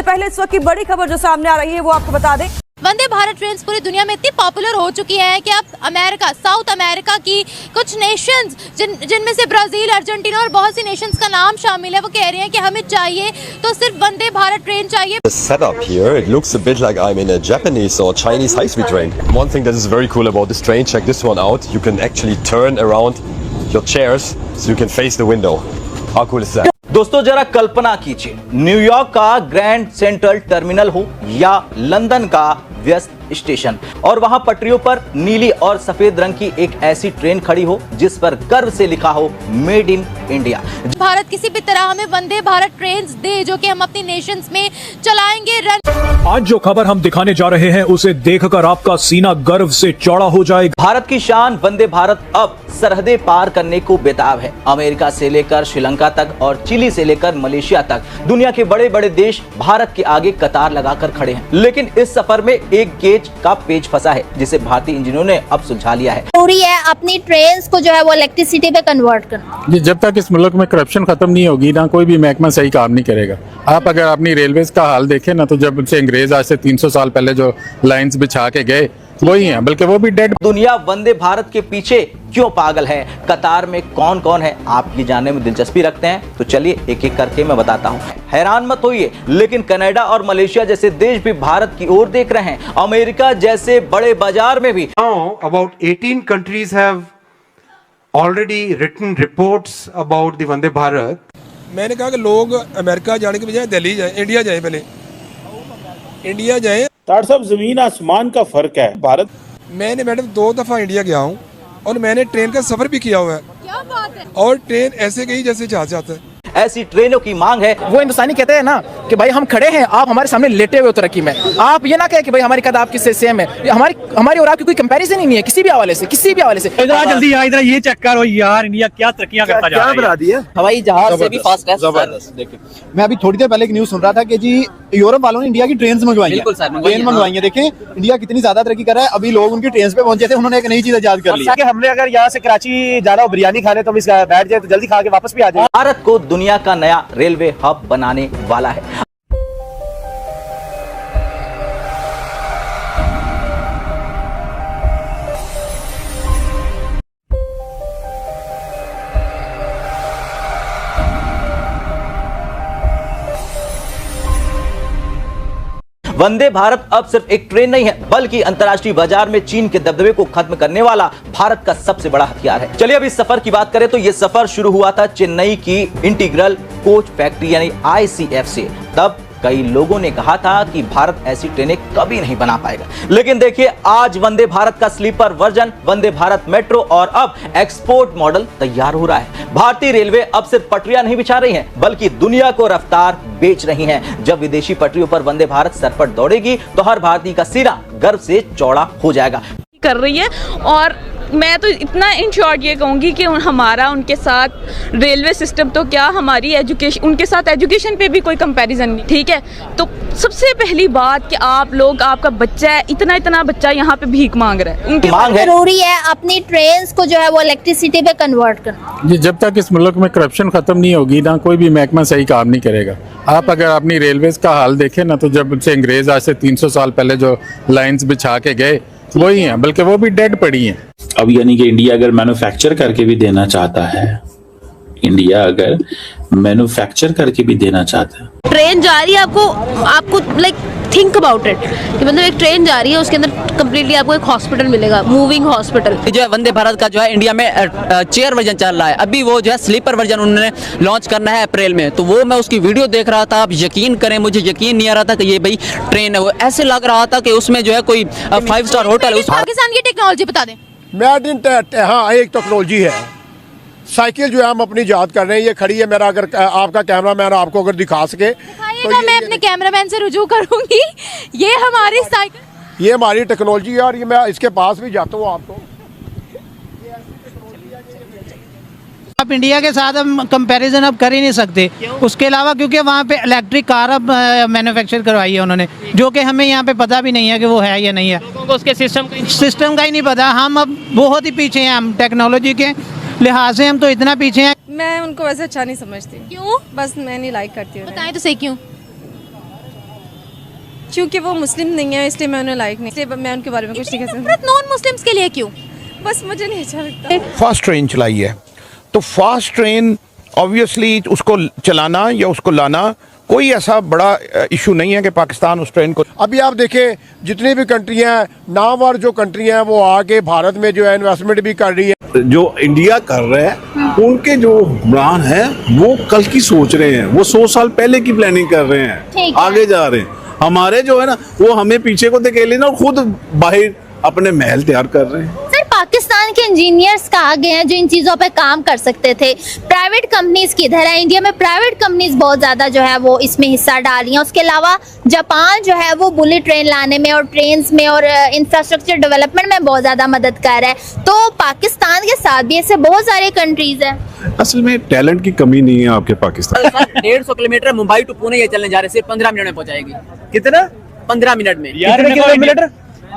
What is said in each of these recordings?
पहले इस वक्त की बड़ी खबर जो सामने आ रही है वो आपको बता दें। वंदे भारत ट्रेन पूरी दुनिया में इतनी पॉपुलर हो चुकी है कि अब अमेरिका, साउथ अमेरिका की कुछ नेशंस जिनमें से ब्राजील, अर्जेंटीना और बहुत सी नेशंस का नाम शामिल है, वो कह रहे हैं कि हमें चाहिए तो सिर्फ वंदे भारत ट्रेन चाहिए। The setup here, it looks a bit like I'm in a Japanese or Chinese high-speed train. One thing that is very cool about this train, check this one out. You can actually turn around your chairs so you can face the window. How cool is that? दोस्तों जरा कल्पना कीजिए, New York का grand central terminal हो या London का व्यस्त station और वहां पटरियों पर नीली और सफेद रंग की एक ऐसी ट्रेन खड़ी हो जिस पर गर्व से लिखा हो मेड इन इंडिया। भारत किसी भी तरह हमें वंदे भारत ट्रेन दे जो कि हम अपनी नेशंस में चलाएंगे। आज जो खबर हम दिखाने जा रहे हैं उसे देखकर आपका सीना गर्व से चौड़ा हो जाएगा। भारत की शान वंदे भारत अब सरहदें पार करने को बेताब है। अमेरिका से लेकर श्रीलंका तक और चिली से लेकर मलेशिया तक दुनिया के बड़े बड़े देश भारत के आगे कतार लगाकर खड़े हैं। लेकिन इस सफर में एक गेज का पेच फंसा है जिसे भारतीय इंजीनियरों ने अब सुलझा लिया है। जरूरी है अपनी ट्रेन्स को जो है वो इलेक्ट्रिसिटी पे कन्वर्ट करना। जब तक इस मुल्क में करप्शन खत्म नहीं होगी ना कोई भी महकमा सही काम नहीं करेगा। आप अगर अपनी रेलवेज का हाल देखें ना तो जब से अंग्रेज आज से 300 साल पहले जो लाइंस बिछा के गए वही हैं, बल्कि वो भी डेड। दुनिया वंदे भारत के पीछे क्यों पागल है, कतार में कौन कौन है, आप ये जानने में दिलचस्पी रखते हैं तो चलिए एक एक करके मैं बताता हूँ। हैरान मत होइए, लेकिन कनाडा और मलेशिया जैसे देश भी भारत की ओर देख रहे हैं। अमेरिका जैसे बड़े बाजार में भी about 18 countries have already written reports about the Vande Bharat. मैंने कहा कि लोग अमेरिका जाने के बजाय दिल्ली जाएं, इंडिया जाएं, पहले इंडिया जाएं। तार साहब जमीन आसमान का फर्क है। भारत मैंने मैडम 2 दफा इंडिया गया हूँ और मैंने ट्रेन का सफर भी किया हुआ है। क्या बात है? और ट्रेन ऐसे गई जैसे जहाज जाता है। ऐसी ट्रेनों की मांग है। वो हिंदुस्तानी कहते हैं ना कि भाई हम खड़े हैं, आप हमारे सामने लेटे हुए तरक्की में। आप ये ना कहें कि भाई हमारी कद आपकी से सेम है। ये हमारी और आपकी कोई कंपैरिजन ही नहीं है किसी भी हवाले से, किसी भी हवाले से। इधर जल्दी आ, इधर ये चेक करो यार, इंडिया क्या तरक्कियां करता जा रहा है। हवाई जहाज से भी फास्ट है। मैं अभी थोड़ी देर पहले एक न्यूज सुन रहा था कि जी यूरोप वालों ने इंडिया की ट्रेन मंगवाई है। ट्रेन मंगवाई है। देखें इंडिया कितनी ज्यादा तरक्की कर रहा है। अभी लोग उनकी ट्रेन पे पहुंचे थे, उन्होंने एक नई चीज इजाद कर ली है कि हमने अगर यहाँ से कराची जाना हो बिरयानी खाने तो बैठ जाए तो जल्दी खा के वापस भी आ जाए। भारत को दुनिया का नया रेलवे हब बनाने वाला है। वंदे भारत अब सिर्फ एक ट्रेन नहीं है बल्कि अंतर्राष्ट्रीय बाजार में चीन के दबदबे को खत्म करने वाला भारत का सबसे बड़ा हथियार है। चलिए अब इस सफर की बात करें तो यह सफर शुरू हुआ था चेन्नई की इंटीग्रल कोच फैक्ट्री यानी ICF से। तब कई लोगों ने कहा था कि भारत ऐसी ट्रेनें कभी नहीं बना पाएगा, लेकिन देखिए आज वंदे भारत का sleeper version, Vande Bharat metro और अब एक्सपोर्ट मॉडल तैयार हो रहा है। भारतीय रेलवे अब सिर्फ पटरियां नहीं बिछा रही है बल्कि दुनिया को रफ्तार बेच रही है। जब विदेशी पटरियों पर वंदे भारत सरपट दौड़ेगी तो हर भारतीय का सीना गर्व से चौड़ा हो जाएगा। कर रही है और मैं तो इतना इन शॉर्ट ये कहूँगी कि हमारा उनके साथ रेलवे सिस्टम तो क्या, हमारी एजुकेशन, उनके साथ एजुकेशन पे भी कोई कंपैरिजन नहीं। ठीक है, तो सबसे पहली बात कि आप लोग, आपका बच्चा है, इतना बच्चा यहाँ पे भीख मांग रहा है, उनकी मांग है। जरूरी है अपनी ट्रेन्स को जो है वो इलेक्ट्रिसिटी पे कन्वर्ट करना। जब तक इस मुल्क में करप्शन खत्म नहीं होगी ना कोई भी महकमा सही काम नहीं करेगा। आप अगर अपनी रेलवेज का हाल देखें ना तो जब से अंग्रेज आज से 300 साल पहले जो लाइन्स बिछा के गए वही हैं, बल्कि वो भी डेड पड़ी हैं। अब यानी कि इंडिया अगर मैन्युफैक्चर करके भी देना चाहता है, इंडिया अगर मैन्युफैक्चर करके भी देना चाहता है, ट्रेन जा रही है, आपको लाइक थिंक अबाउट इट कि मतलब एक ट्रेन जा रही है उसके अंदर कम्प्लीटली आपको एक हॉस्पिटल मिलेगा, मूविंग हॉस्पिटल। जो है वंदे भारत का जो है इंडिया में चेयर वर्जन चल रहा है। अभी वो जो है स्लीपर वर्जन उन्होंने लॉन्च करना है अप्रैल में, तो वो मैं उसकी वीडियो देख रहा था। आप यकीन करें मुझे यकीन नहीं आ रहा था कि ये भाई ट्रेन है। वो ऐसे लग रहा था कि उसमें जो है कोई 5 स्टार होटल है। पाकिस्तान की टेक्नोलॉजी बता दें। हाँ एक टेक्नोलॉजी है। साइकिल जो है हम अपनी याद कर रहे हैं, ये खड़ी है। मेरा अगर आपका कैमरामैन आपको अगर दिखा सके तो मैं अपने कैमरामैन से रुजू करूंगी। ये हमारी साइकिल, ये हमारी टेक्नोलॉजी है और ये मैं इसके पास भी जाता हूँ। आपको आप इंडिया के साथ हम कंपैरिजन अब कर ही नहीं सकते। उसके अलावा क्योंकि वहाँ पे इलेक्ट्रिक कार अब मैन्युफैक्चर करवाई है उन्होंने, जो कि हमें यहाँ पे पता भी नहीं है कि वो है या नहीं है। उसके सिस्टम का ही नहीं पता। हम अब बहुत ही पीछे हैं, हम टेक्नोलॉजी के लिहाज से हम तो इतना पीछे हैं। मैं उनको वैसे अच्छा नहीं समझती। क्यों? बस मैं नहीं लाइक करती हूँ। बताएं तो सही क्यों? क्योंकि वो मुस्लिम नहीं है इसलिए मैं उन्हें लाइक नहीं, इसलिए मैं उनके बारे में कुछ नहीं कह सकती। नॉन मुस्लिम्स के लिए क्यों? बस मुझे नहीं अच्छा लगता। फास्ट ट्रेन चलाई है तो फास्ट ट्रेन ऑब्वियसली उसको चलाना या उसको लाना कोई ऐसा बड़ा इशू नहीं है कि पाकिस्तान उस ट्रेन को। अभी आप देखें जितनी भी कंट्री हैं, नामवर जो कंट्री हैं वो आके भारत में जो है इन्वेस्टमेंट भी कर रही है। जो इंडिया कर रहे हैं उनके जो हुक्मरान हैं वो कल की सोच रहे हैं, वो 100 साल पहले की प्लानिंग कर रहे हैं, आगे जा रहे हैं। हमारे जो है ना वो हमें पीछे को धकेले ना, खुद बाहर अपने महल तैयार कर रहे हैं। पाकिस्तान के इंजीनियर्स कहा गए हैं जो इन चीज़ों पे काम कर सकते थे। प्राइवेट कंपनीज किधर है? इंडिया में प्राइवेट कंपनीज बहुत ज़्यादा जो है वो इसमें हिस्सा डाल रही हैं। उसके अलावा जापान जो है वो बुलेट ट्रेन लाने में और ट्रेन्स में और इंफ्रास्ट्रक्चर डेवलपमेंट में बहुत ज़्यादा मदद कर रहा है। तो पाकिस्तान के साथ भी ऐसे बहुत सारे कंट्रीज हैं। असल में टैलेंट की कमी नहीं है आपके पाकिस्तान। 150 किलोमीटर मुंबई टू पुणे ये चलने जा रहे, सिर्फ 15 मिनट में पहुंचाएगी। कितना? 15 मिनट में। कितने किलोमीटर?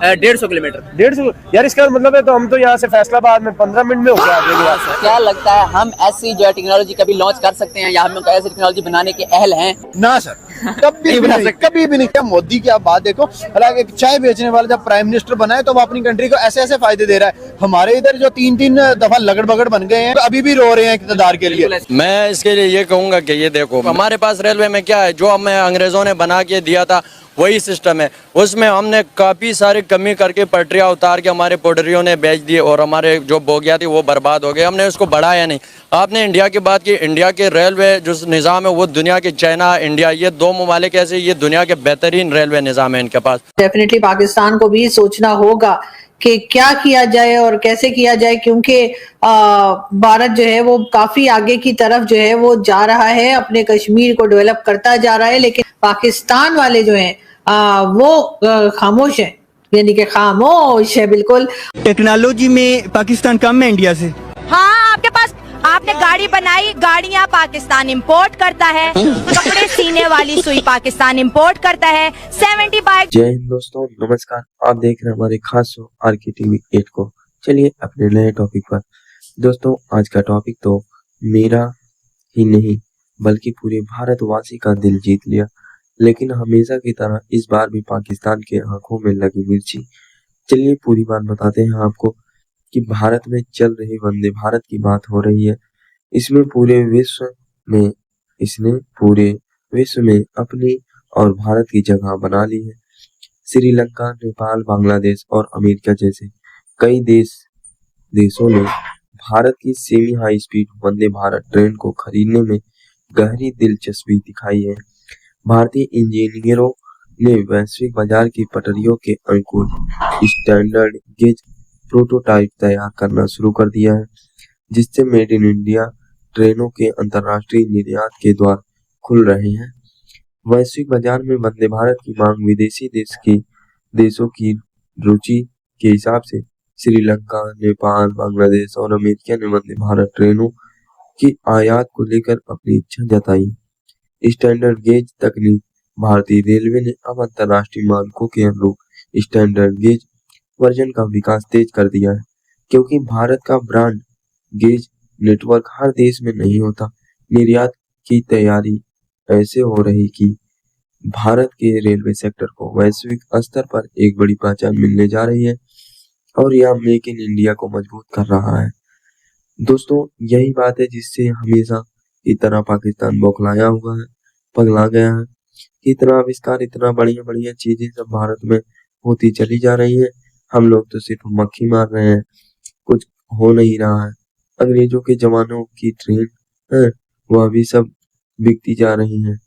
150 किलोमीटर। 150 यार, इसका मतलब है तो हम तो यहाँ से फैसलाबाद में 15 मिनट में हो गया। क्या लगता है हम ऐसी जो है टेक्नोलॉजी कभी लॉन्च कर सकते हैं या हम लोग ऐसी टेक्नोलॉजी बनाने के अहल हैं? ना सर, कभी भी नहीं, कभी भी नहीं। क्या मोदी की आप बात देखो, हालांकि चाय बेचने वाला जब प्राइम मिनिस्टर बना है तो वो अपनी कंट्री को ऐसे ऐसे फायदे दे रहा है। हमारे इधर जो 3-3 दफा लगड़ बगड़ बन गए हैं, अभी भी रो रहे हैं इक़्तिदार के लिए। मैं इसके लिए ये कहूँगा कि ये देखो हमारे पास रेलवे में क्या है, जो हमें अंग्रेजों ने बना के दिया था वही सिस्टम है। उसमें हमने काफ़ी सारी कमी करके पटरियाँ उतार के हमारे पोडरियों ने बेच दिए और हमारे जो बोगियाँ थी वो बर्बाद हो गए। हमने उसको बढ़ाया नहीं। आपने इंडिया की बात की, इंडिया के रेलवे जो निज़ाम है वो दुनिया के, चाइना इंडिया ये 2 ममालिक ऐसे, ये दुनिया के बेहतरीन रेलवे निज़ाम है इनके पास। डेफिनेटली पाकिस्तान को भी सोचना होगा कि क्या किया जाए और कैसे किया जाए, क्योंकि भारत जो है वो काफी आगे की तरफ जो है वो जा रहा है, अपने कश्मीर को डेवलप करता जा रहा है, लेकिन पाकिस्तान वाले जो हैं वो खामोश हैं, यानी कि खामोश है बिल्कुल। टेक्नोलॉजी में पाकिस्तान कम है इंडिया से। हाँ, आपके पास आपने गाड़ी बनाई, गाड़ियाँ पाकिस्तान इंपोर्ट करता है, कपड़े सीने वाली सुई पाकिस्तान इंपोर्ट करता है, 70 बाइक। जय हिंद दोस्तों, नमस्कार। आप देख रहे हैं हमारे खास शो RKTV 8 को। चलिए अपने नए टॉपिक पर। दोस्तों आज का टॉपिक तो मेरा ही नहीं बल्कि पूरे भारतवासी का दिल जीत लिया, लेकिन हमेशा की तरह इस बार भी पाकिस्तान के आंखों में लगी मिर्ची। चलिए पूरी बात बताते हैं आपको कि भारत में चल रही वंदे भारत की बात हो रही है। इसने पूरे विश्व में अपनी और भारत की जगह बना ली है। श्रीलंका, नेपाल, बांग्लादेश और अमेरिका जैसे कई देशों ने भारत की semi high speed Vande Bharat train को खरीदने में गहरी दिलचस्पी दिखाई है। भारतीय इंजीनियरों ने वैश्विक बाजार की पटरियों के अनुकूल स्टैंडर्ड गेज प्रोटोटाइप तैयार करना शुरू कर दिया है, जिससे मेड इन इंडिया ट्रेनों के अंतर्राष्ट्रीय निर्यात के द्वार खुल रहे हैं। वैश्विक बाजार में वंदे भारत की मांग विदेशी देशों की रुचि के हिसाब से श्रीलंका, नेपाल, बांग्लादेश और अमेरिका ने वंदे भारत ट्रेनों की आयात को लेकर अपनी इच्छा जताई। स्टैंडर्ड गेज तकनीक भारतीय रेलवे ने अब अंतर्राष्ट्रीय मानकों के अनुरूप स्टैंडर्ड गेज वर्जन का विकास तेज कर दिया है, क्योंकि भारत का ब्रांड गेज नेटवर्क हर देश में नहीं होता। निर्यात की तैयारी ऐसे हो रही कि भारत के रेलवे सेक्टर को वैश्विक स्तर पर एक बड़ी पहचान मिलने जा रही है और यह मेक इन इंडिया को मजबूत कर रहा है। दोस्तों यही बात है जिससे हमेशा की तरह पाकिस्तान बौखलाया हुआ है, पगला गया है। इतना आविष्कार, इतना बढ़िया बढ़िया चीजें सब भारत में होती चली जा रही हैं, हम लोग तो सिर्फ मक्खी मार रहे हैं, कुछ हो नहीं रहा है। अंग्रेजों के जमानों की ट्रेन है वह भी सब बिकती जा रही हैं।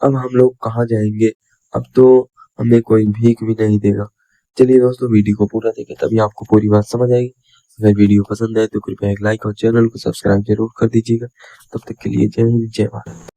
अब हम लोग कहाँ जाएंगे? अब तो हमें कोई भीख भी नहीं देगा। चलिए दोस्तों वीडियो को पूरा देखें तभी आपको पूरी बात समझ आएगी। अगर वीडियो पसंद आए तो कृपया एक लाइक और चैनल को सब्सक्राइब जरूर कर दीजिएगा। तब तक के लिए जय हिंद, जय भारत।